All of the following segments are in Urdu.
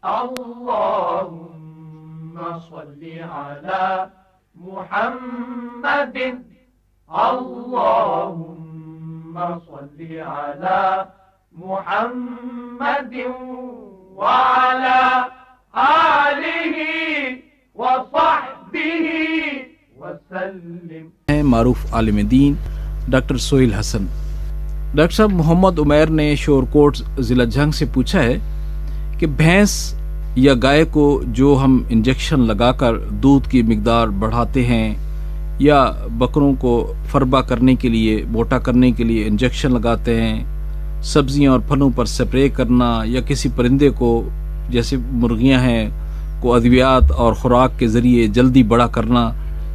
اللهم صل على محمد اللهم صل على محمد وعلى آلہ وصحبہ وسلم. معروف عالم دین ڈاکٹر سہیل حسن. ڈاکٹر صاحب، محمد عمیر نے شورکوٹ ضلع جھنگ سے پوچھا ہے کہ بھینس یا گائے کو جو ہم انجیکشن لگا کر دودھ کی مقدار بڑھاتے ہیں یا بکروں کو فربا کرنے کے لیے، موٹا کرنے کے لیے انجیکشن لگاتے ہیں، سبزیاں اور پھلوں پر سپرے کرنا یا کسی پرندے کو جیسے مرغیاں ہیں کو ادویات اور خوراک کے ذریعے جلدی بڑا کرنا،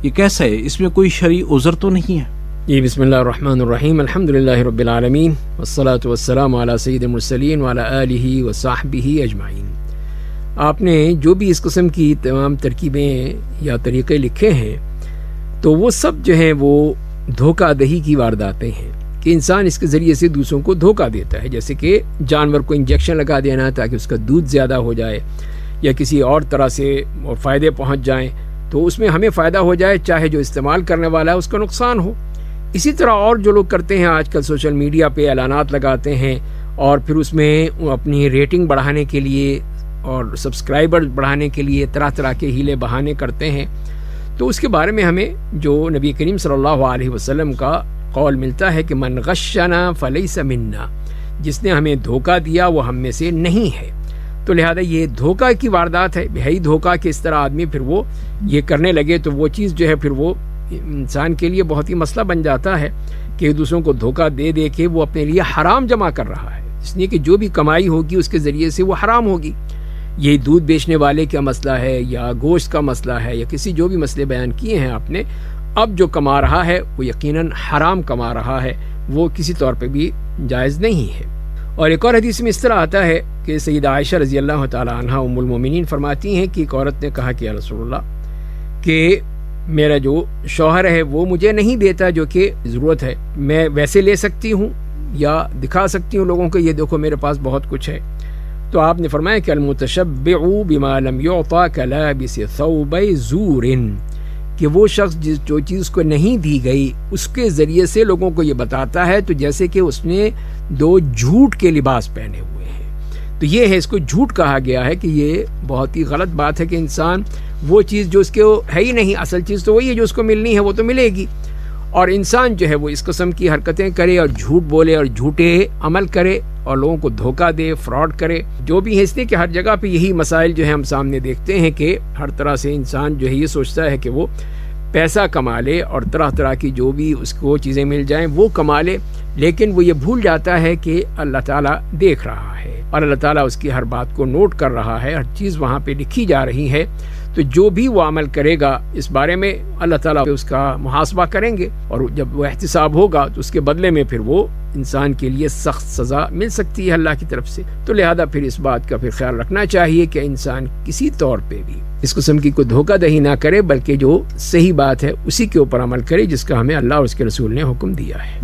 یہ کیسا ہے؟ اس میں کوئی شرعی عذر تو نہیں ہے؟ جی، بسم اللہ الرحمن الرحیم، الحمدللہ رب العالمین والصلاة والسلام علی سید المرسلین وعلی آلہ وصحبہ اجمعین. آپ نے جو بھی اس قسم کی تمام ترکیبیں یا طریقے لکھے ہیں تو وہ سب جو ہیں وہ دھوکہ دہی کی وارداتیں ہیں کہ انسان اس کے ذریعے سے دوسروں کو دھوکہ دیتا ہے. جیسے کہ جانور کو انجیکشن لگا دینا تاکہ اس کا دودھ زیادہ ہو جائے یا کسی اور طرح سے اور فائدے پہنچ جائیں تو اس میں ہمیں فائدہ ہو جائے، چاہے جو استعمال کرنے والا ہے اس کا نقصان ہو. اسی طرح اور جو لوگ کرتے ہیں آج کل سوشل میڈیا پہ اعلانات لگاتے ہیں اور پھر اس میں اپنی ریٹنگ بڑھانے کے لیے اور سبسکرائبر بڑھانے کے لیے طرح طرح کے ہیلے بہانے کرتے ہیں. تو اس کے بارے میں ہمیں جو نبی کریم صلی اللہ علیہ وسلم کا قول ملتا ہے کہ من غشنا فلیس منا، جس نے ہمیں دھوکہ دیا وہ ہم میں سے نہیں ہے. تو لہذا یہ دھوکہ کی واردات ہے دھوکہ کہ اس طرح آدمی پھر وہ یہ کرنے لگے تو وہ چیز جو ہے پھر وہ انسان کے لیے بہت ہی مسئلہ بن جاتا ہے کہ دوسروں کو دھوکہ دے دے کے وہ اپنے لیے حرام جمع کر رہا ہے، اس لیے کہ جو بھی کمائی ہوگی اس کے ذریعے سے وہ حرام ہوگی. یہ دودھ بیچنے والے کا مسئلہ ہے یا گوشت کا مسئلہ ہے یا کسی جو بھی مسئلے بیان کیے ہیں آپ نے، اب جو کما رہا ہے وہ یقیناً حرام کما رہا ہے، وہ کسی طور پہ بھی جائز نہیں ہے. اور ایک اور حدیث میں اس طرح آتا ہے کہ سیدہ عائشہ رضی اللہ تعالی عنہا ام المومنین فرماتی ہیں کہ ایک عورت نے کہا کہ یا رسول اللہ کہ میرا جو شوہر ہے وہ مجھے نہیں دیتا جو کہ ضرورت ہے، میں ویسے لے سکتی ہوں یا دکھا سکتی ہوں لوگوں کو یہ دیکھو میرے پاس بہت کچھ ہے. تو آپ نے فرمایا کہ المتشبع بما لم يعطى كلابس ثوب زور، کہ وہ شخص جو چیز کو نہیں دی گئی اس کے ذریعے سے لوگوں کو یہ بتاتا ہے تو جیسے کہ اس نے دو جھوٹ کے لباس پہنے ہوئے ہیں. تو یہ ہے، اس کو جھوٹ کہا گیا ہے کہ یہ بہت ہی غلط بات ہے کہ انسان وہ چیز جو اس کے ہے ہی نہیں، اصل چیز تو وہی ہے جو اس کو ملنی ہے وہ تو ملے گی، اور انسان جو ہے وہ اس قسم کی حرکتیں کرے اور جھوٹ بولے اور جھوٹے عمل کرے اور لوگوں کو دھوکہ دے، فراڈ کرے، جو بھی ہے. اس لیے کہ ہر جگہ پہ یہی مسائل جو ہے ہم سامنے دیکھتے ہیں کہ ہر طرح سے انسان جو ہے یہ سوچتا ہے کہ وہ پیسہ کما لے اور طرح طرح کی جو بھی اس کو چیزیں مل جائیں وہ کما لے، لیکن وہ یہ بھول جاتا ہے کہ اللہ تعالیٰ دیکھ رہا ہے اور اللہ تعالیٰ اس کی ہر بات کو نوٹ کر رہا ہے، ہر چیز وہاں پہ لکھی جا رہی ہے. تو جو بھی وہ عمل کرے گا اس بارے میں اللہ تعالیٰ اس کا محاسبہ کریں گے، اور جب وہ احتساب ہوگا تو اس کے بدلے میں پھر وہ انسان کے لیے سخت سزا مل سکتی ہے اللہ کی طرف سے. تو لہذا پھر اس بات کا پھر خیال رکھنا چاہیے کہ انسان کسی طور پہ بھی اس قسم کی کوئی دھوکہ دہی نہ کرے، بلکہ جو صحیح بات ہے اسی کے اوپر عمل کرے جس کا ہمیں اللہ اور اس کے رسول نے حکم دیا ہے.